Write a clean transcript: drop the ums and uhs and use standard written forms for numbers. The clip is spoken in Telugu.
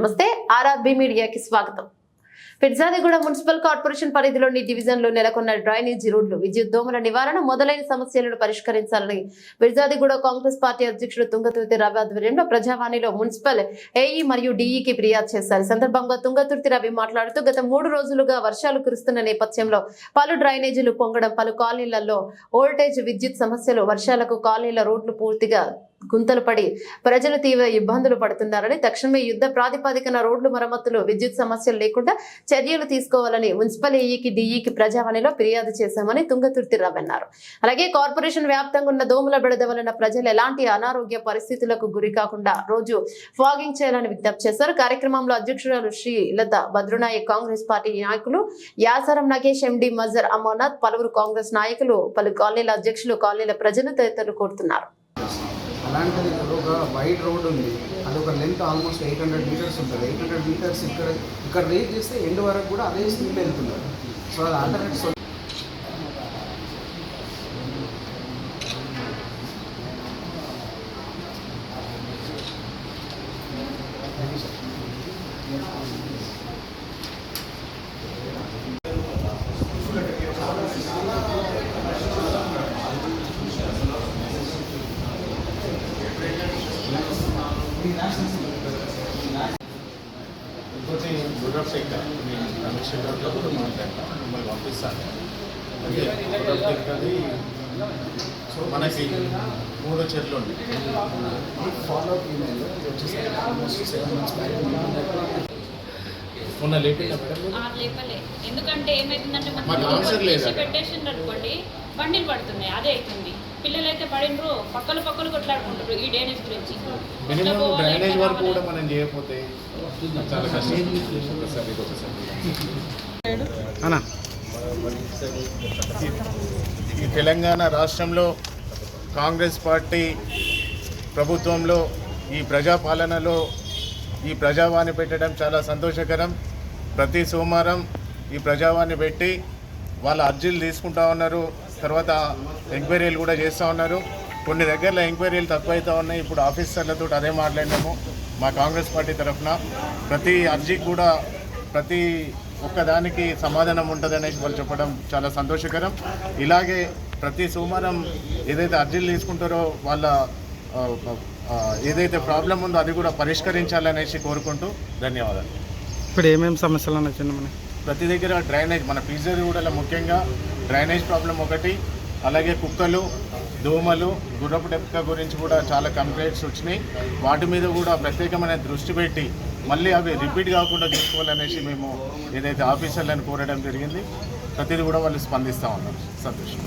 నమస్తే ఆర్ఆర్బీ మీడియాకి స్వాగతం. ఫిర్జాదిగూడ మున్సిపల్ కార్పొరేషన్ పరిధిలోని డివిజన్లో నెలకొన్న డ్రైనేజీ రోడ్లు, విద్యుత్ దోమల నివారణ మొదలైన సమస్యలను పరిష్కరించాలని ఫిర్జాదిగూడ కాంగ్రెస్ పార్టీ అధ్యక్షుడు తుంగతుర్తి రవి ఆధ్వర్యంలో ప్రజావాణిలో మున్సిపల్ ఏఈ మరియు డిఈకి ఫిర్యాదు చేశారు. ఈ సందర్భంగా తుంగతుర్తి రవి మాట్లాడుతూ గత 3 రోజులుగా వర్షాలు కురుస్తున్న నేపథ్యంలో పలు డ్రైనేజీలు పొంగడం, పలు కాలనీలలో వోల్టేజ్, విద్యుత్ సమస్యలు, వర్షాలకు కాలనీల రోడ్లు పూర్తిగా గుంతలు పడి ప్రజలు తీవ్ర ఇబ్బందులు పడుతున్నారని, తక్షణమే యుద్ధ ప్రాతిపదికన రోడ్లు మరమ్మతులు, విద్యుత్ సమస్యలు లేకుండా చర్యలు తీసుకోవాలని మున్సిపల్ ఏఈకి, డిఈకి ప్రజావాణిలో ఫిర్యాదు చేశామని తుంగతుర్తి రవి అన్నారు. అలాగే కార్పొరేషన్ వ్యాప్తంగా ఉన్న దోమల బెడద వలన ప్రజలు ఎలాంటి అనారోగ్య పరిస్థితులకు గురి కాకుండా రోజు ఫాగింగ్ చేయాలని విజ్ఞప్తి చేశారు. కార్యక్రమంలో అధ్యక్షురాలు శ్రీలత భద్రనాయక్, కాంగ్రెస్ పార్టీ నాయకులు యాసరం నగేష్, ఎండి మజర్ అమర్నాథ్, పలువురు కాంగ్రెస్ నాయకులు, పలు కాలనీల అధ్యక్షులు, కాలనీల ప్రజలు తదితరులు కోరుతున్నారు. అలాంటిది ఒక వైడ్ రోడ్ ఉంది, అది ఒక లెంత్ ఆల్మోస్ట్ 800 మీటర్స్ ఉంటుంది. 800 మీటర్స్ ఇక్కడ రీచ్ చేస్తే ఎండ్ వరకు కూడా అదే స్పీడ్ వెళ్తున్నారు. సో అది ఆల్టర్నేట్ ఇంకోటి గుర్రప్ సెక్టర్ కమిషనర్తో కూడా మాట్లాడతాను, మిమ్మల్ని పంపిస్తాను. అదే గుర్రప్ సెక్టర్ది మనకి 3 చెట్లు ఉంది. ఫాలో అప్ ఈమెయిల్ వచ్చేసి ఆల్మోస్ట్ 7 months బ్యాక్ మొన్న లేపేలా లేపలే. ఎందుకంటే ఏమైతుందంటే పెట్టేసిండ్రు అనుకోండి, బండిలు పడుతున్నాయి, అదే అవుతుంది. పిల్లలు అయితే పడినరు, పక్కలు కొట్లాడుకుంటారు ఈ డ్రైనేజ్ గురించి. మినిమం డ్రైనేజ్ వరకు కూడా మనం చేయకపోతే చాలా కష్టం. ఈ తెలంగాణ రాష్ట్రంలో కాంగ్రెస్ పార్టీ ప్రభుత్వంలో ఈ ప్రజాపాలనలో ఈ ప్రజావాణి పెట్టడం చాలా సంతోషకరం. ప్రతి సోమవారం ఈ ప్రజావాణి పెట్టి వాళ్ళ అర్జీలు తీసుకుంటా ఉన్నారు, తర్వాత ఎంక్వైరీలు కూడా చేస్తూ ఉన్నారు. కొన్ని దగ్గరలో ఎంక్వైరీలు తక్కువైతే ఉన్నాయి. ఇప్పుడు ఆఫీసర్లతో అదే మాట్లాడినాము మా కాంగ్రెస్ పార్టీ తరఫున. ప్రతి అర్జీకి కూడా ప్రతి ఒక్కదానికి సమాధానం ఉంటుందనేసి వాళ్ళు చెప్పడం చాలా సంతోషకరం. ఇలాగే ప్రతి సోమవారం ఏదైతే అర్జీలు తీసుకుంటారో వాళ్ళ ఏదైతే ప్రాబ్లం ఉందో అది కూడా పరిష్కరించాలనేసి కోరుకుంటూ ధన్యవాదాలు. ఇప్పుడు ఏమేమి సమస్యలు వచ్చింది మనకి? ప్రతి దగ్గర డ్రైనేజ్, మన ఫిర్జాదిగూడలో ముఖ్యంగా డ్రైనేజ్ ప్రాబ్లం ఒకటి, అలాగే కుక్కలు, దోమలు, గుర్రపు డెక్క గురించి కూడా చాలా కంప్లైంట్స్ వచ్చినాయి. వాటి మీద కూడా ప్రత్యేకమైన దృష్టి పెట్టి మళ్ళీ అవి రిపీట్ కాకుండా చూసుకోవాలనేసి మేము ఏదైతే ఆఫీసర్లను కోరడం జరిగింది. ప్రతిదీ కూడా వాళ్ళు స్పందిస్తూ ఉన్నారు. సంతోషం.